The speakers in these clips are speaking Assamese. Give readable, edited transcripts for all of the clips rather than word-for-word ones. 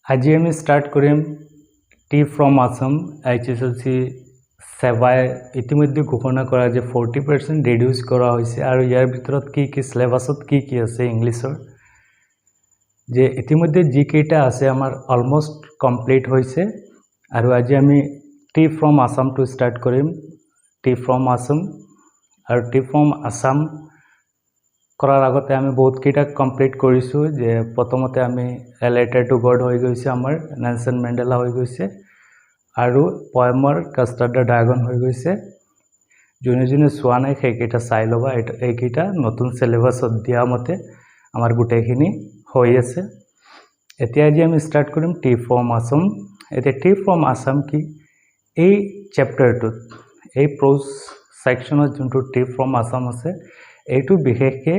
আজি আমি ষ্টাৰ্ট কৰিম টি ফ্ৰম আছাম HSLC সেৱাই ইতিমধ্যে ঘোষণা কৰা যে 40% ৰিডিউচ কৰা হৈছে আৰু ইয়াৰ ভিতৰত কি সিলেবাছত কি আছে ইংলিছৰ যে ইতিমধ্যে যি কেইটা আছে আমাৰ অলমোস্ট কমপ্লিট হৈছে আৰু আজি আমি T from Assam to start কৰিম টি ফ্ৰম আছাম আৰু টি ফ্ৰম আছাম কৰাৰ আগতে আমি বহুত কেইটা কমপ্লিট কৰিছো যে প্ৰথমতে আমি লেটাৰ টু গড হৈ গৈছে আমাৰ নেলসন মেণ্ডেলা হৈ গৈছে আৰু পয়েমৰ কাষ্টাৰ্ড দ্য ড্ৰাগন হৈ গৈছে যোনে চোৱা নাই সেইকেইটা চাই ল'বা এইকেইটা নতুন সিলেবাছত দিয়া মতে আমাৰ গোটেইখিনি হৈ আছে এতিয়া আজি আমি ষ্টাৰ্ট কৰিম টি ফ্ৰম আছাম এতিয়া টি ফ্ৰম আছাম কি এই চেপ্টাৰটোত এই প্ৰ'জ সেকশনত যোনটো টি ফ্ৰম আছাম আছে এইটো বিশেষকৈ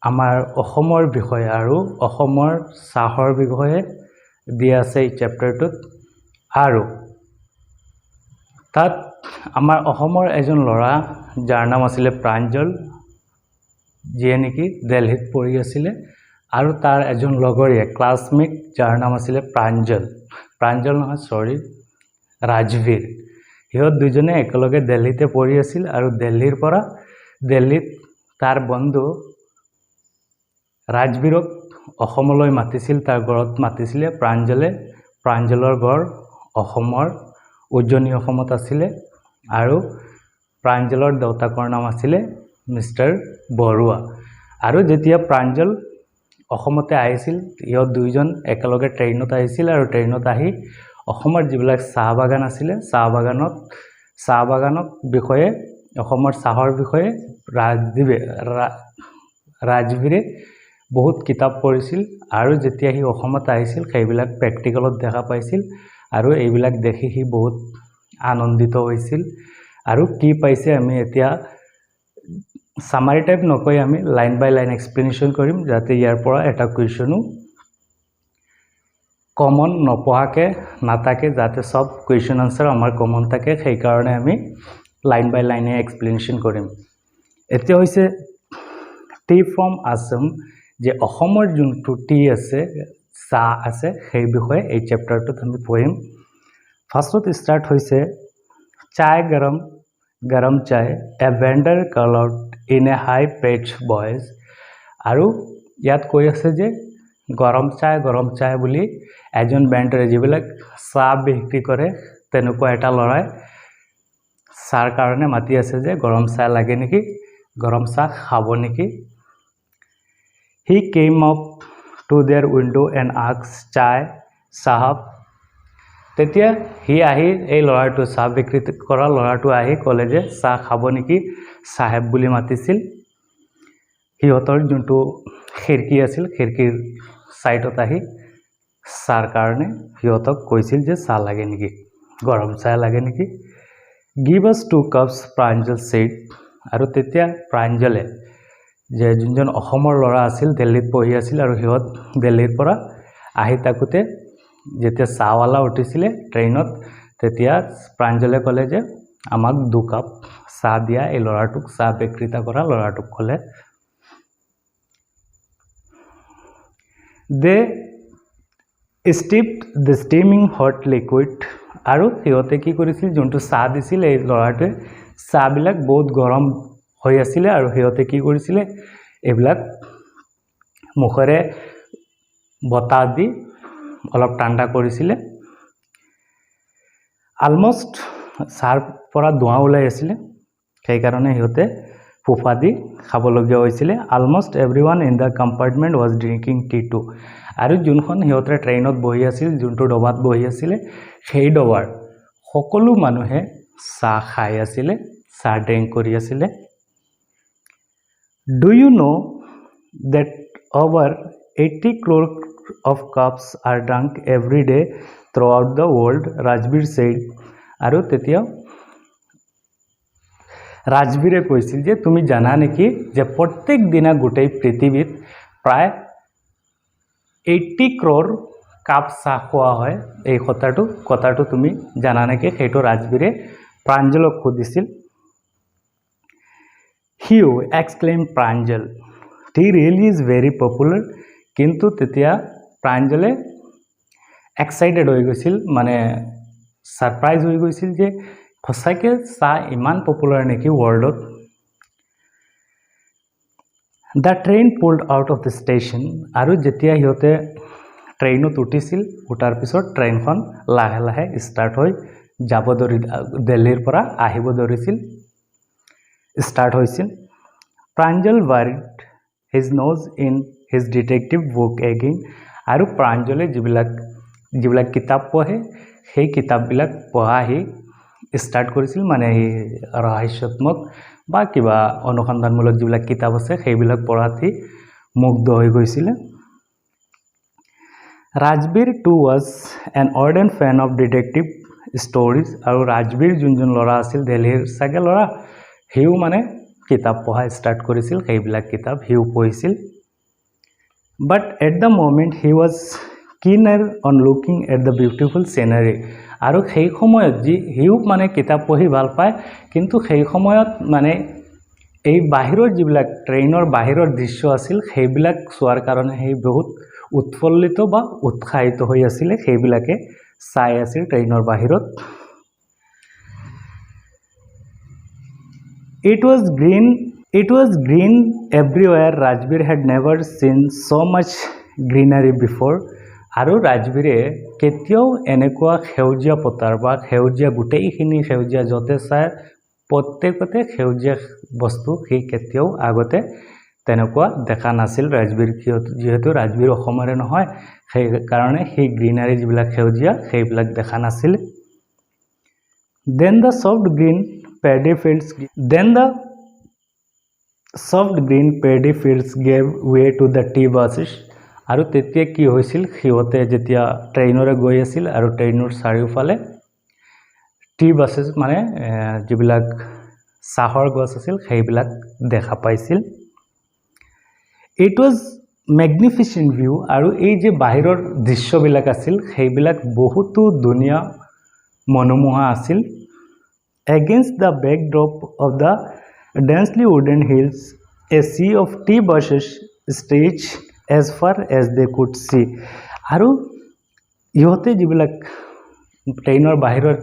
আমাৰ অসমৰ বিষয়ে আৰু অসমৰ চাহৰ বিষয়ে দিয়া আছে এই চেপ্টাৰটোত আৰু তাত আমাৰ অসমৰ এজন ল'ৰা যাৰ নাম আছিল প্ৰাঞ্জল যিয়ে নেকি দিল্লীত পঢ়ি আছিল আৰু তাৰ এজন লগৰীয়া ক্লাছমেট যাৰ নাম আছিল প্ৰাঞ্জল নহয় সৰি ৰাজবীৰ হিহঁত দুজনে একেলগে দিল্লীতে পঢ়ি আছিল আৰু দিল্লীত তাৰ বন্ধু ৰাজবীৰক অসমলৈ মাতিছিল তাৰ ঘৰত মাতিছিলে প্ৰাঞ্জলৰ ঘৰ অসমৰ উজনি অসমত আছিল আৰু প্ৰাঞ্জলৰ দেউতাকৰ নাম আছিল মিস্টাৰ বৰুৱা আৰু যেতিয়া প্ৰাঞ্জল অসমতে আহিছিল ইহঁত দুইজন একেলগে ট্ৰেইনত আহিছিল আৰু ট্ৰেইনত আহি অসমৰ যিবিলাক চাহ বাগান আছিল চাহ বাগানক বিষয়ে অসমৰ চাহৰ বিষয়ে ৰাজবীৰে বহুত কিতাপ পঢ়িছিল আৰু যেতিয়া হি অসমত আহিছিল সেইবিলাক প্ৰেক্টিকেলত দেখা পাইছিল আৰু এইবিলাক দেখি হি বহুত আনন্দিত হৈছিল আৰু কি পাইছে আমি এতিয়া সামাৰি টাইপ নকৈ আমি লাইন বাই লাইন এক্সপ্লেনেশ্যন কৰিম যাতে ইয়াৰ পৰা এটা কুৱেশ্যনো কমন নপহাকে নাথাকে যাতে সব কুৱেশ্যন আনসাৰ আমাৰ কমন থাকে সেই কাৰণে আমি লাইন বাই লাইনে এক্সপ্লেনেশ্যন কৰিম এতিয়া হৈছে টি ফ্ৰম আছাম যে অসমৰ যোনটো টি আছে চাহ আছে সেই বিষয়ে এই চেপ্টাৰটোত আমি পঢ়িম ফাৰ্ষ্টত ষ্টাৰ্ট হৈছে চায় গৰম চায় a vendor called in a high pitch voice আৰু ইয়াত কৈ আছে যে গৰম চায় বুলি এজন ভেণ্ডাৰে যিবিলাক চাহ বিক্ৰী কৰে তেনেকুৱা এটা ল'ৰাই চাহৰ কাৰণে মাতি আছে যে গৰম চাহ লাগে নেকি গৰম চাহ খাব নেকি He came up to their window and asked Chai Sahab তেতিয়া হি আহি এই ল'ৰাটো চাহ বিক্ৰী কৰা ল'ৰাটো আহি ক'লে যে চাহ খাব নেকি সাহেব বুলি মাতিছিল সিহঁতৰ যোনটো খিৰকি আছিল খিৰকিৰ সাইডত আহি চাহৰ কাৰণে সিহঁতক কৈছিল যে চাহ লাগে নেকি গৰম চাহ লাগে নেকি Give us 2 cups Pranjal said আৰু তেতিয়া প্ৰাঞ্জলে যে যোনজন অসমৰ ল'ৰা আছিল দিল্লীত পঢ়ি আছিল আৰু হিহঁত দিল্লীৰ পৰা আহি তাকুতে যেতিয়া চাহৱালা উঠিছিল ট্ৰেইনত তেতিয়া প্ৰাঞ্জলে ক'লে যে আমাক 2 কাপ চাহ দিয়া এই ল'ৰাটোক চাহ বিক্ৰীতা কৰা ল'ৰাটোক ক'লে They steeped the steaming hot liquid আৰু হিহঁতে কি কৰিছিল যোনটো চাহ দিছিল এই ল'ৰাটোৱে চাহবিলাক বহুত গৰম হৈ আছিল আৰু হিহঁতে কি কৰিছিল এইবিলাক মুখৰে বতাহ দি অলপ ঠাণ্ডা কৰিছিল অলমোস্ট চাহৰ পৰা ধোঁৱা ওলাই আছিল সেই কাৰণে হিহঁতে ফুফা দি খাবলগীয়া হৈছিল almost everyone in the compartment was drinking tea too আৰু যোনখন হিহঁতে ট্ৰেইনত বহি আছিল যোনটো ডবাত বহি আছিল সেই ডবাৰ সকলো মানুহে চাহ খাই আছিল চাহ ড্ৰিংক কৰি আছিল Do you know that over 80 crore of cups are drunk every day throughout the world? Rajbir said. আৰু তেতিয়া ৰাজবীৰে কৈছিল যে তুমি জানা নেকি যে প্ৰত্যেক দিনা গোটেই পৃথিৱীত প্ৰায় 80 crore কাপ চাহ খোৱা হয় এই কথাটো তুমি জানা নেকি সেইটো ৰাজবীৰে প্ৰাঞ্জলক সুধিছিল Hugh exclaimed Pranjal. He really is very popular. কিন্তু তেতিয়া প্ৰাঞ্জলে এক্সাইটেড হৈ গৈছিল মানে সাৰপ্ৰাইজ হৈ গৈছিল যে সঁচাকৈ চাহ ইমান পপুলাৰ নেকি ৱৰ্ল্ডত the train pulled out of the station আৰু যেতিয়া সিহঁতে ট্ৰেইনত উঠিছিল উঠাৰ পিছত ট্ৰেইনখন লাহে লাহে ষ্টাৰ্ট হৈ যাব দিল্লীৰ পৰা আহিব ধৰিছিল ষ্টাৰ্ট হৈছিল Pranjal buried his nose in his detective book again আৰু প্ৰাঞ্জলে যিবিলাক কিতাপ পঢ়ে সেই কিতাপবিলাক পঢ়া সি ষ্টাৰ্ট কৰিছিল মানে ৰহস্যাত্মক বা কিবা অনুসন্ধানমূলক যিবিলাক কিতাপ আছে সেইবিলাক পঢ়াত সি মুগ্ধ হৈ গৈছিল Rajbir too was an ardent fan of detective stories আৰু ৰাজবীৰ যোনজন ল'ৰা আছিল দিল্লীৰ চাগে ল'ৰা সিও মানে কিতাপ পঢ়া ষ্টাৰ্ট কৰিছিল সেইবিলাক কিতাপ সিও পঢ়িছিল but at the moment he was keen on looking at the beautiful scenery আৰু সেই সময়ত সিও মানে কিতাপ পঢ়ি ভাল পায় কিন্তু সেই সময়ত মানে এই বাহিৰৰ যিবিলাক ট্ৰেইনৰ বাহিৰৰ দৃশ্য আছিল সেইবিলাক চোৱাৰ কাৰণে সেই বহুত উৎফুল্লিত বা উৎসাহিত হৈ আছিল সেইবিলাকে চাই আছিল ট্ৰেইনৰ বাহিৰত It was green everywhere. Rajbir had never seen so much greenery before. আৰু ৰাজবীৰে কেতিয়াও এনেকুৱা সেউজীয়া পথাৰ বা সেউজীয়া গোটেইখিনি সেউজীয়া য'তে চাই প্ৰত্যেকতে সেউজীয়া বস্তু সি কেতিয়াও আগতে তেনেকুৱা দেখা নাছিল ৰাজবীৰ যিহেতু ৰাজবীৰ অসমৰে নহয় সেইকাৰণে সেই গ্ৰীনাৰী যিবিলাক সেউজীয়া সেইবিলাক দেখা নাছিল Then the soft green paddy fields gave way to the tea buses আৰু তেতিয়া কি হৈছিল সিহঁতে যেতিয়া ট্ৰেইনৰে গৈ আছিল আৰু ট্ৰেইনৰ চাৰিওফালে টি বাসেছ মানে যিবিলাক চাহৰ গছ আছিল সেইবিলাক দেখা পাইছিল ইট ৱাজ ম্যাগনিফিসেন্ট ভিউ আৰু এই যে বাহিৰৰ দৃশ্যবিলাক আছিল সেইবিলাক বহুতো ধুনীয়া মনোমোহা আছিল against the backdrop of the densely wooden hills a sea of tea bushes stretched as far as they could see আৰু ইহঁতে যিবিলাক ট্ৰেইনৰ বাহিৰৰ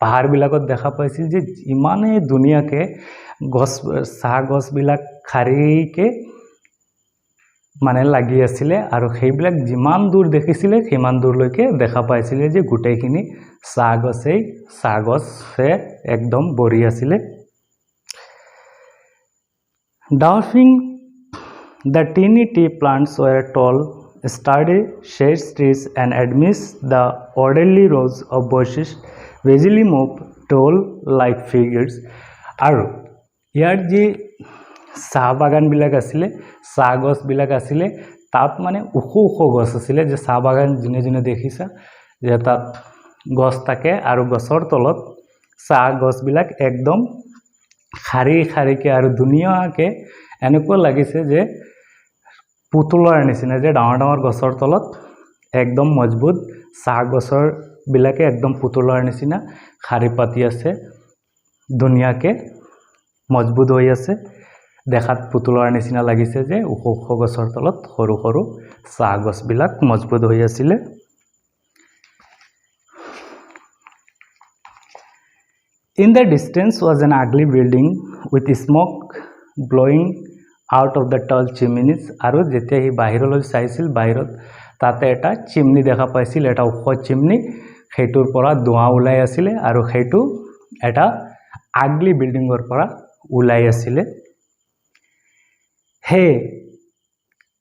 পাহাৰবিলাকত দেখা পাইছিল যে ইমানেই ধুনীয়াকৈ গছ চাহ গছবিলাক খাৰীকৈ মানে লাগি আছিলে আৰু সেইবিলাক যিমান দূৰ দেখিছিলে সিমান দূৰলৈকে দেখা পাইছিলে যে গোটেইখিনি চাহ গছে একদম ভৰি আছিলে Dwarfing the teeny tea plants were tall, sturdy shade trees and amidst the orderly rows of bushes visibly moved tall like figures. আৰু ইয়াৰ যি চাহ বাগানবিলাক আছিলে চাহ গছবিলাক আছিলে তাত মানে ওখ গছ আছিলে যে চাহ বাগান যোনে দেখিছা যে তাত গছ থাকে আৰু গছৰ তলত চাহ গছবিলাক একদম খাৰীকৈ আৰু ধুনীয়াকৈ এনেকুৱা লাগিছে যে পুতলাৰ নিচিনা যে ডাঙৰ গছৰ তলত একদম মজবুত চাহ গছৰ বিলাকে একদম পুতলাৰ নিচিনা খাৰী পাতি আছে ধুনীয়াকৈ মজবুত হৈ আছে দেখাত পুতলাৰ নিচিনা লাগিছে যে ওখ গছৰ তলত সৰু চাহ গছবিলাক মজবুত হৈ আছিল In the distance was an ugly building with smoke blowing out of the tall chimneys আৰু যেতিয়া হি বাহিৰলৈ চাইছিল বাহিৰত তাতে এটা চিমনি দেখা পাইছিল এটা ওখ চিমনি সেইটোৰ পৰা ধোঁৱা ওলাই আছিল আৰু সেইটো এটা আগলি বিল্ডিংৰ পৰা ওলাই আছিল Hey,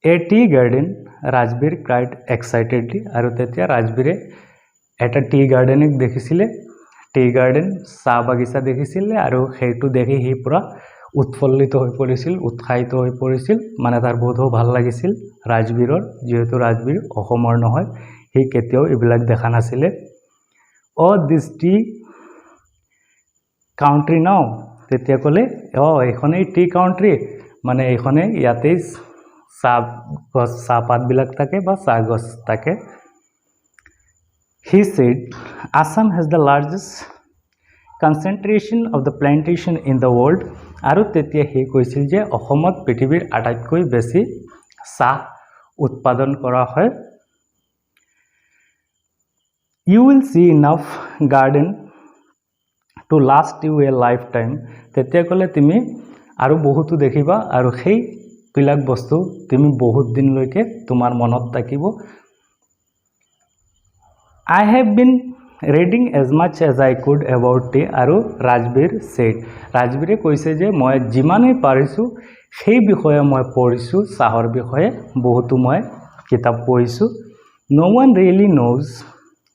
a tea garden, Rajbir cried excitedly আৰু তেতিয়া ৰাজবীৰে এটা টি গাৰ্ডেনক দেখিছিলে টি গাৰ্ডেন চাহ বাগিচা দেখিছিলে আৰু সেইটো দেখি হি পুৰা উৎফুল্লিত হৈ পৰিছিল উৎসাহিত হৈ পৰিছিল মানে তাৰ বহুত ভাল লাগিছিল ৰাজবীৰৰ যেহেতু ৰাজবীৰ অসমৰ নহয় হি কেতিয়াও এইবিলাক দেখা নাছিলে দিস টি কাউন্ট্ৰি নাও তেতিয়া ক'লে এইখনেই টি কাউন্ট্ৰি মানে এইখনে ইয়াতেই চাহপাতবিলাক থাকে বা চাহ গছ থাকে He said, Assam has the largest concentration of the plantation in the world. আৰু তেতিয়া হি কৈছিল যে অসমত পৃথিৱীৰ আটাইতকৈ বেছি চাহ উৎপাদন কৰা হয় you will see enough garden to last you a lifetime তেতিয়া ক'লে তুমি আৰু বহুতো দেখিবা আৰু সেইবিলাক বস্তু তুমি বহুত দিনলৈকে তোমাৰ মনত থাকিব I have been reading as much as I could about tea আৰু ৰাজবীৰ said ৰাজবীৰে কৈছে যে মই যিমানেই পাৰিছোঁ সেই বিষয়ে মই পঢ়িছোঁ চাহৰ বিষয়ে বহুতো মই কিতাপ পঢ়িছোঁ no one really knows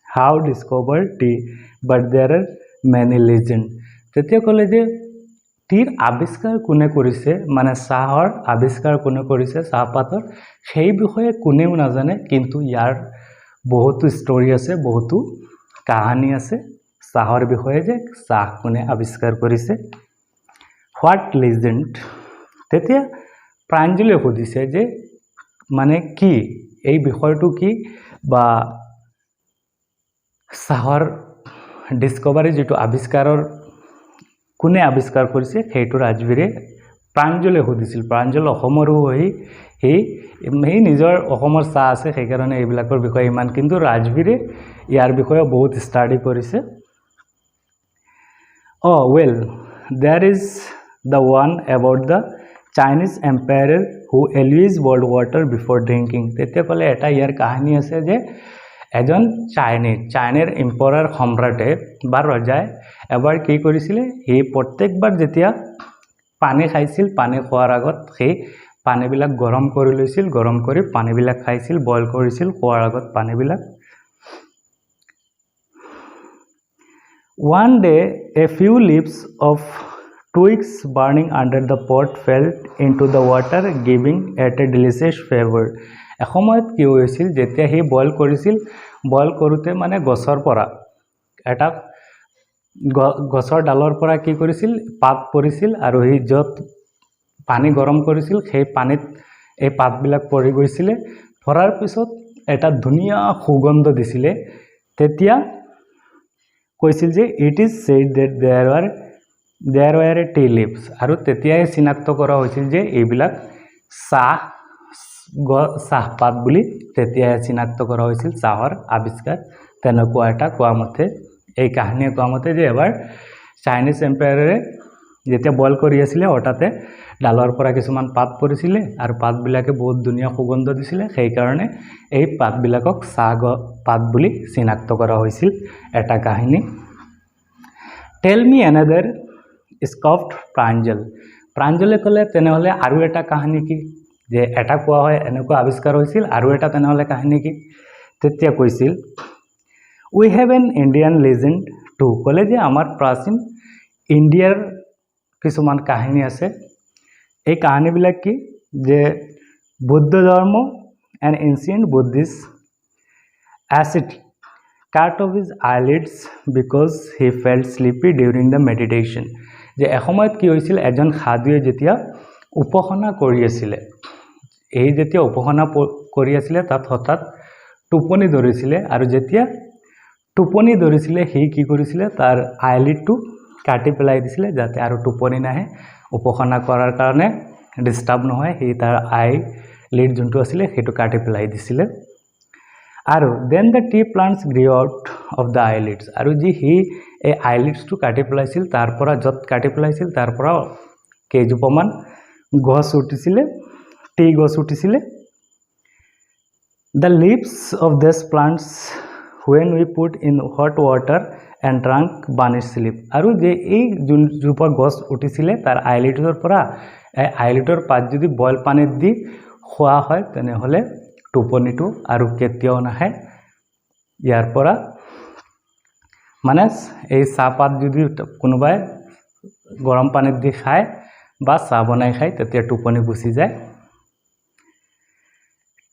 how discovered tea but there are many legends তেতিয়া ক'লে যে টিৰ আৱিষ্কাৰ কোনে কৰিছে মানে চাহৰ আৱিষ্কাৰ কোনে কৰিছে চাহপাতৰ সেই বিষয়ে কোনেও নাজানে কিন্তু ইয়াৰ বহুতো ষ্টৰী আছে বহুতো কাহিনী আছে চাহৰ বিষয়ে যে চাহ কোনে আৱিষ্কাৰ কৰিছে হোৱাট লিজেণ্ড তেতিয়া প্ৰাঞ্জলে সুধিছে যে মানে কি এই বিষয়টো কি বা চাহৰ ডিস্কভাৰী যেটো আৱিষ্কাৰৰ কোনে আৱিষ্কাৰ কৰিছে সেইটো ৰাজবীৰে প্ৰাঞ্জলে সুধিছিল প্ৰাঞ্জল অসমৰো হৈ এই নিজৰ অসমৰ চাহ আছে সেইকাৰণে এইবিলাকৰ বিষয়ে ইমান কিন্তু ৰাজবীৰে ইয়াৰ বিষয়ে বহুত ষ্টাডি কৰিছে well there is the one about the Chinese emperor who always boiled water before drinking তেতিয়া ক'লে এটা ইয়াৰ কাহিনী আছে যে এজন চাইনাৰ এম্পায়াৰ সম্ৰাটে বা ৰজাই এবাৰ কি কৰিছিল এই প্ৰত্যেকবাৰ যেতিয়া পানী খাইছিল পানী খোৱাৰ আগত সেই পানীবিলাক গৰম কৰি লৈছিল গৰম কৰি পানীবিলাক খাইছিল বইল কৰিছিল খোৱাৰ আগত পানীবিলাক one day a few leaves of twigs burning under the pot fell into the water giving it a delicious flavor এসময়ত কি হৈছিল যেতিয়া হে বইল কৰিছিল বইল কৰোতে মানে গছৰ পৰা এটা গছৰ ডালৰ পৰা কি কৰিছিল পাত পৰিছিল আৰু হে যত পানী গৰম কৰিছিল সেই পানীত এই পাতবিলাক পৰি গৈছিল পৰাৰ পিছত এটা ধুনিয়া সুগন্ধ দিছিল তেতিয়া কৈছিল যে it is said that there were tea leaves আৰু তেতিয়াই চিনাক্ত কৰা হৈছিল যে এইবিলাক চাহপাত বুলি তেতিয়াই চিনাক্ত কৰা হৈছিল চাহৰ আৱিষ্কাৰ তেনেকুৱা এটা কোৱা মতে এই কাহিনীয়ে কোৱা মতে যে এবাৰ চাইনিজ এম্পায়াৰে যেতিয়া বইল কৰি আছিল হঠাতে ডালৰ পৰা কিছুমান পাত পৰিছিল আৰু পাতবিলাকে বহুত ধুনিয়া সুগন্ধ দিছিল সেই কাৰণে এই পাতবিলাকক চাহ পাত বুলি চিনাক্ত কৰা হৈছিল এটা কাহিনী টেল মি another scoffed প্ৰাঞ্জলে ক'লে তেনেহলে আৰু এটা কাহিনী কি যে এটা কোৱা হয় এনেকুৱা আৱিষ্কাৰ হৈছিল আৰু এটা তেনেহলে কাহিনী কি তেতিয়া কৈছিল we have an Indian legend too ক'লে যে আমাৰ প্ৰাচীন ইণ্ডিয়াৰ কিছুমান কাহিনী আছে এই কাহিনীবিলাক কি যে বুদ্ধ ধৰ্ম and ancient Buddhist ascetic cut off his eyelids because he felt sleepy during the meditation যে এসময়ত কি হৈছিল এজন সাধুয়ে যেতিয়া উপাসনা কৰি আছিল এই যেতিয়া উপাসনা কৰি আছিল তাত হঠাৎ টোপনি ধৰিছিল আৰু যেতিয়া টোপনি ধৰিছিল হে কি কৰিছিল তাৰ আইলিডটো কাটি পেলাই দিছিল যাতে আৰু টোপনি নাহে উপাসনা কৰাৰ কাৰণে ডিস্টাৰ্ব নহয় হে তাৰ আইলিড যোনটো আছিল হেতু কাটি পেলাই দিছিল আৰু then the tea plants grew out of the eyelids আৰু যি হি এই eyelids টু কাটি পেলাইছিল তাৰ পৰা যত কাটি পেলাইছিল তাৰ পৰা কেজুপমান গছ উঠিছিল টি গছ উঠিছিল the leaves of these plants when we put in hot water and drank vanish sleep আৰু যে এই জুপা গছ উঠিছিল তাৰ eyelidৰ পৰা এই eyelidৰ পাত যদি বইল পানীত দি খোৱা হয় তেনেহলে টোপনিটো আৰু কেতিয়াও নাহে ইয়াৰ পৰা মানে এই চাহপাত যদি কোনোবাই গৰম পানীত দি খায় বা চাহ বনাই খায় তেতিয়া টোপনি গুচি যায়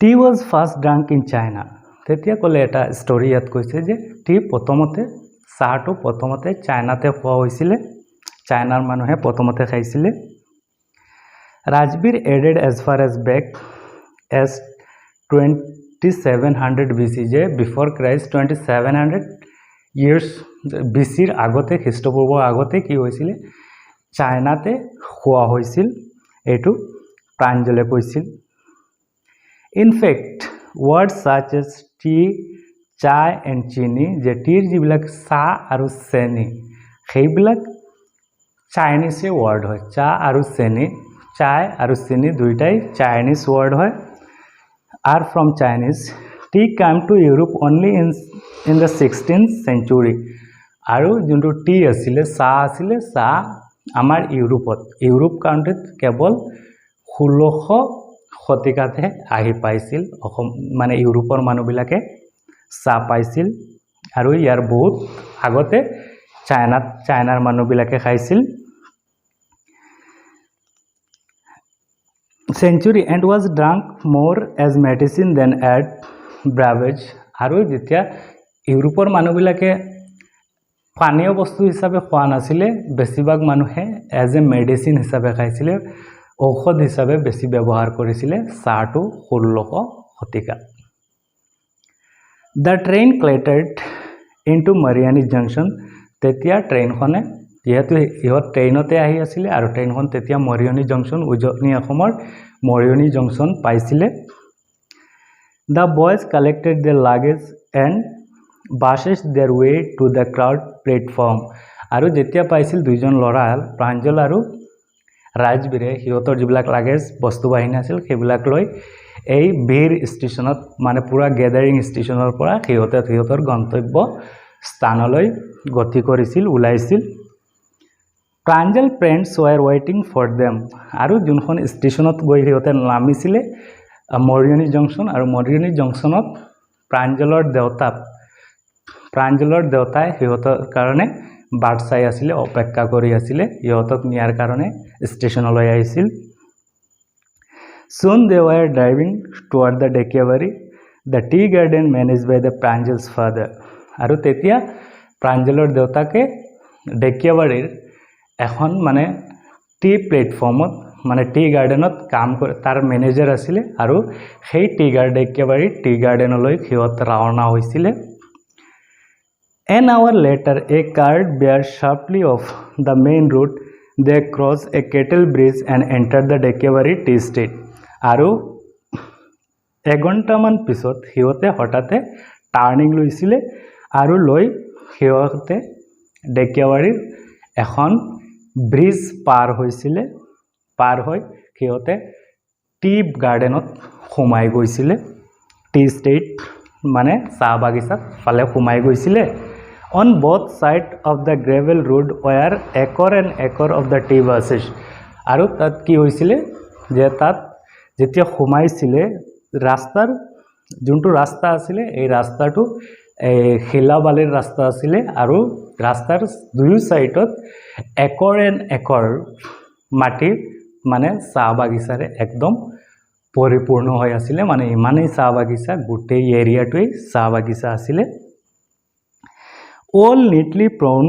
T was first drunk in China তেতিয়া ক'লে এটা ষ্টৰী ইয়াত কৈছে যে টি প্ৰথমতে চাহটো প্ৰথমতে চাইনাতে খোৱা হৈছিল চাইনাৰ মানুহে প্ৰথমতে খাইছিল Rajbir added as far as back as 2700 BC যে before Christ 2700 years BC ৰ আগতে খ্ৰীষ্টপূৰ্বৰ আগতে কি হৈছিল চাইনাতে খোৱা হৈছিল এটো প্ৰাঞ্জলে কৈছিল in fact words such as tea চাহ এণ্ড চিনি যে টিৰ যিবিলাক চাহ আৰু চেনি সেইবিলাক চাইনিজে ৱৰ্ড হয় চাহ আৰু চেনি চাহ আৰু চেনি দুইটাই চাইনিজ ৱৰ্ড হয় are from Chinese. Tea came to Europe only in the 16th century. আৰু যোনটো টি আছিলে চাহ আমাৰ ইউৰোপ কাণ্ট্ৰিত কেৱল 1600 শতিকাতহে আহি পাইছিল মানে ইউৰোপৰ মানুহবিলাকে চাহ পাইছিল আৰু ইয়াৰ বহুত আগতে চাইনাৰ মানুহবিলাকে খাইছিল century and was drunk more as medicine than at beverage আৰু যেতিয়া ইউৰোপৰ মানুহবিলাকে পানীয় বস্তু হিচাপে খোৱা নাছিলে বেছিভাগ মানুহে এজ এ মেডিচিন হিচাপে খাইছিলে ঔষধ হিচাপে বেছি ব্যৱহাৰ কৰিছিলে চাহটো 1600 শতিকা The train clattered into Mariani Junction তেতিয়া ট্ৰেইনখনে যেহেতু ইহঁত ট্ৰেইনতে আহি আছিলে আৰু ট্ৰেইনখন তেতিয়া মৰিয়নি জংচন উজনি অসমৰ মৰিয়নি জংচন পাইছিলে The boys collected their luggage and busted their way to the crowd platform আৰু যেতিয়া পাইছিল দুইজন ল'ৰা প্ৰাঞ্জল আৰু ৰাজবীৰে সিহঁতৰ যিবিলাক লাগেজ বস্তু বাহিনী আছিল সেইবিলাক লৈ এই ভিৰ ষ্টেচনত মানে পুৰা গেদাৰিং ষ্টেচনৰ পৰা সিহঁতৰ গন্তব্য স্থানলৈ গতি কৰিছিল ওলাইছিল Pranjal friends were waiting for them আৰু যোনখন ষ্টেচনত গৈ সিহঁতে নামিছিলে মৰিয়নি জংচন আৰু মৰিয়নি জংচনত প্ৰাঞ্জলৰ দেউতাই সিহঁতৰ কাৰণে বাট চাই আছিলে অপেক্ষা কৰি আছিলে সিহঁতক নিয়াৰ কাৰণে ষ্টেচনলৈ আহিছিল Soon they were driving toward the Dekiavari, the tea garden managed by the Pranjal's father. আৰু তেতিয়া প্ৰাঞ্জলৰ দেউতাকে ডেকিয়াবাৰীৰ এখন মানে টি প্লেটফৰ্মত মানে টি গাৰ্ডেনত কাম কৰে তাৰ মেনেজাৰ আছিলে আৰু সেই ডেকিয়াবাৰীৰ টি গাৰ্ডেনলৈ সিহঁত ৰাওনা হৈছিলে An hour later, a cart bear sharply off the main road. They crossed a cattle bridge and entered the Dekiavari tea estate. আৰু এঘণ্টামান পিছত সিহঁতে হঠাতে টাৰ্ণিং লৈছিলে আৰু লৈ সিহঁতে ডেকিয়াবাৰীৰ এখন ব্ৰিজ পাৰ হৈছিলে পাৰ হৈ সিহঁতে টি গাৰ্ডেনত সোমাই গৈছিলে টি ষ্টেট মানে চাহ বাগিচাত ফালে সোমাই গৈছিলে On both sides of the gravel road were acre and acre of the tea bushes. আৰু তাত কি হৈছিলে যে তাত যেতিয়া সোমাইছিলে ৰাস্তাৰ যোনটো ৰাস্তা আছিলে এই ৰাস্তাটো শিলাবালিৰ ৰাস্তা আছিলে আৰু ৰাস্তাৰ দুয়ো সাইডত একৰ এণ্ড একৰ মাটি মানে চাহ বাগিচাৰে একদম পৰিপূৰ্ণ হৈ আছিলে মানে ইমানেই চাহ বাগিচা গোটেই এৰিয়াটোৱেই চাহ বাগিচা আছিলে all neatly prone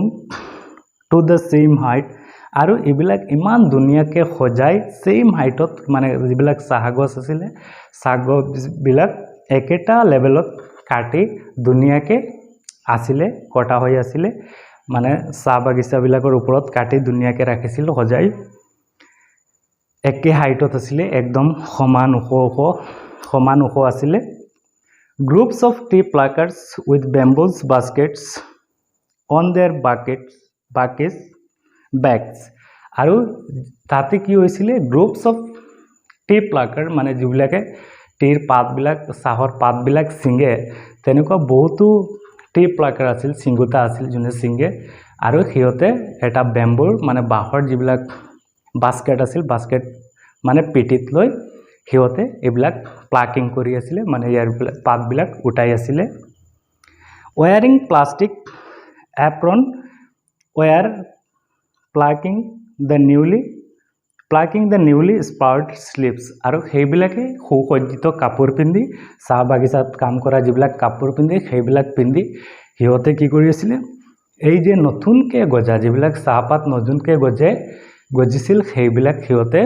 to the same height আৰু এইবিলাক ইমান ধুনীয়াকৈ সজাই সেম হাইটত মানে যিবিলাক চাহ গছ আছিলে চাহ গছবিলাক একেটা লেভেলত কাটি ধুনীয়াকৈ আছিলে কটা হৈ আছিলে মানে চাহ বাগিচাবিলাকৰ ওপৰত কাটি ধুনীয়াকৈ ৰাখিছিল সজাই একে হাইটত আছিলে একদম সমান ওখ আছিলে groups of tea pluckers with bamboo baskets on their bags আৰু তাতে কি হৈছিলে গ্ৰুপছ অফ টি প্লাকাৰ মানে যিবিলাকে টিৰ পাতবিলাক চাহৰ পাতবিলাক ছিঙে তেনেকুৱা বহুতো টি প্লাকাৰ আছিল ছিংগুতা আছিল যোনে ছিঙে আৰু সিহঁতে এটা বেম্বুৰ মানে বাঁহৰ যিবিলাক বাস্কেট আছিল বাস্কেট মানে পিটিত লৈ সিহঁতে এইবিলাক প্লাকিং কৰি আছিলে মানে ইয়াৰ পাতবিলাক উঠাই আছিলে wearing plastic apron were plucking the newly sprouted slips আৰু সেইবিলাকে সুসজ্জিত কাপোৰ পিন্ধি চাহ বাগিচাত কাম কৰা যিবিলাক কাপোৰ পিন্ধি সেইবিলাক পিন্ধি সিহঁতে কি কৰি আছিলে এই যে নতুনকৈ গজা যিবিলাক চাহপাত নতুনকৈ গজিছিল সেইবিলাক সিহঁতে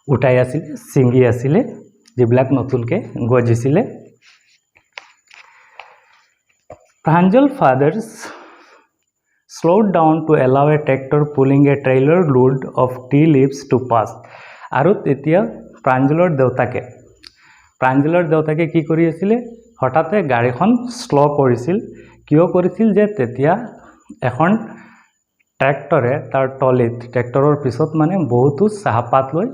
উঠাই আছিল ছিঙি আছিলে যিবিলাক নতুনকৈ গজিছিলে Pranjal fathers slowed down to allow a tractor pulling a trailer load of tea leaves to pass. আৰু তেতিয়া প্ৰাঞ্জলৰ দেউতাকে কি কৰি আছিলে হঠাতে গাড়ীখন স্লো কৰিছিল কিয় কৰিছিল যে তেতিয়া এখন ট্ৰেক্টৰে তাৰ টলিত ট্ৰেক্টৰৰ পিছত মানে বহুতো চাহপাত লৈ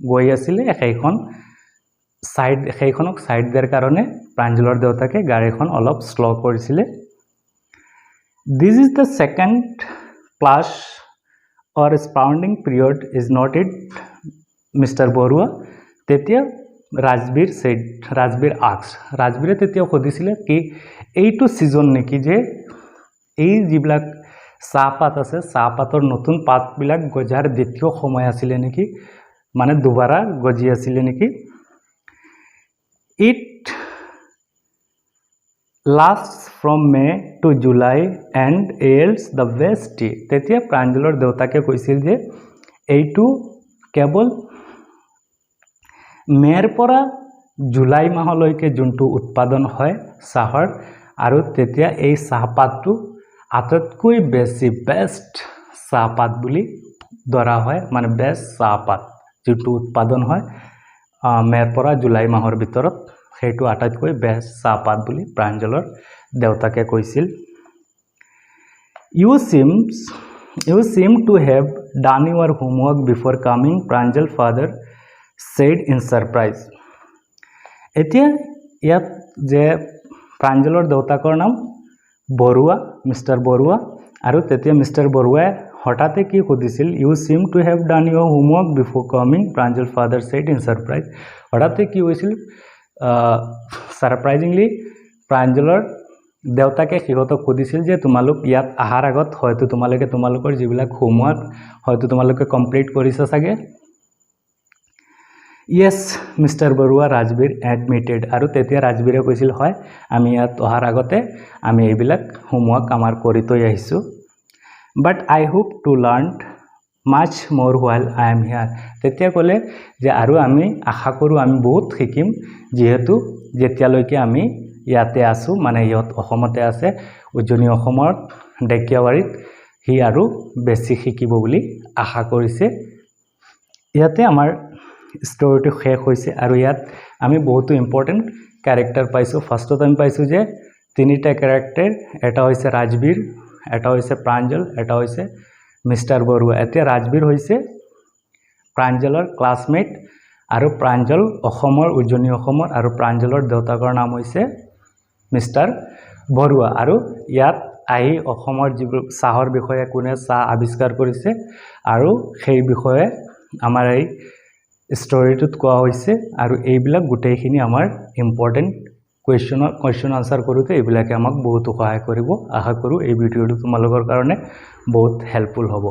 গৈ আছিলে সেইখনক সাইড দিয়াৰ কাৰণে প্ৰাঞ্জলৰ দেউতাকে গাড়ীখন অলপ স্লো কৰিছিলে This is the second class or expounding period is noted Mr. Borua তেতিয়া Rajbir asked Rajbire তেতিয়া সুধিছিলে কি এইটো সিজন নেকি যে এই যিবিলাক চাহপাত আছে চাহপাতৰ নতুন পাতবিলাক গজাৰ দ্বিতীয় সময় আছিল নেকি মানে দুবাৰা গজি আছিল নেকি It lasts from May to July and yields the best tea তেতিয়া প্ৰাঞ্জলৰ দেউতাকে কৈছিল যে এইটো কেৱল মেৰ পৰা জুলাই মাহলৈকে যোনটো উৎপাদন হয় চাহৰ আৰু তেতিয়া এই চাহপাতটো আটাইতকৈ বেছি বেষ্ট চাহপাত বুলি ধৰা হয় মানে বেষ্ট চাহপাত যোনটো উৎপাদন হয় মেৰ পৰা জুলাই মাহৰ ভিতৰত সেইটো আটাইতকৈ বেষ্ট চাহপাত বুলি প্ৰাঞ্জলৰ দেউতাকে কৈছিল You seem to have done your homework before coming Pranjal father said in surprise এতিয়া ইয়াত যে প্ৰাঞ্জলৰ দেউতাকৰ নাম বৰুৱা মিস্টাৰ বৰুৱা আৰু তেতিয়া মিস্টাৰ বৰুৱাই হঠাতে কি সুধিছিল You seem to have done your homework before coming Pranjal father said in surprise হঠাতে কি হৈছিল সারপ্রাইজিংলি প্ৰাঞ্জলৰ দেউতাকে সিহঁতক সুধিছিল যে তোমালোক ইয়াত আহাৰ আগত হয়তো তোমালোকৰ যিবিলাক হোমৱৰ্ক হয়তো তোমালোকে কমপ্লিট কৰিছা সাগে Yes Mr. Borua Rajbir admitted আৰু তেতিয়া ৰাজবীৰে কৈছিল হয় আমি ইয়াত অহাৰ আগতে আমি এইবিলাক হোমৱৰ্ক আমাৰ কৰি তৈ আহিছো But I hope to learn much more while I am here তেতিয়া ক'লে যে আৰু আমি আশা কৰো আমি বহুত শিকিম যেহেতু যেতিয়ালৈকে আমি ইয়াতে আছো মানে ইয়ত অসমতে আছে উজনি অসমৰ ডেকিয়াবাৰীত হি আৰু বেছি শিকিব বুলি আশা কৰিছে ইয়াতে আমাৰ ষ্টৰিটো শেষ হৈছে আৰু ইয়াত আমি বহুতো ইম্পৰ্টেন্ট ক্যাৰেক্টাৰ পাইছো ফাৰ্ষ্টত আমি পাইছো যে তিনিটা ক্যাৰেক্টাৰ এটা হৈছে ৰাজবীৰ এটা হৈছে প্ৰাঞ্জল এটা হৈছে মিস্টাৰ বৰুৱা এতিয়া ৰাজবীৰ হৈছে প্ৰাঞ্জলৰ ক্লাছমেট আৰু প্ৰাঞ্জল অসমৰ উজনি অসমৰ আৰু প্ৰাঞ্জলৰ দেউতাকৰ নাম হৈছে মিস্টাৰ বৰুৱা আৰু ইয়াত আহি অসমৰ যিবোৰ চাহৰ বিষয়ে কোনে চাহ আৱিষ্কাৰ কৰিছে আৰু সেই বিষয়ে আমাৰ এই ষ্টৰিটোত কোৱা হৈছে আৰু এইবিলাক গোটেইখিনি আমাৰ ইম্পৰ্টেন্ট কোৱেশ্চন আনসাৰ কৰোতে এইবিলাকে আমাক বহুত সহায় কৰিব আশা কৰো এই ভিডিঅটো তোমালোকৰ কাৰণে বহুত হেল্পফুল হ'ব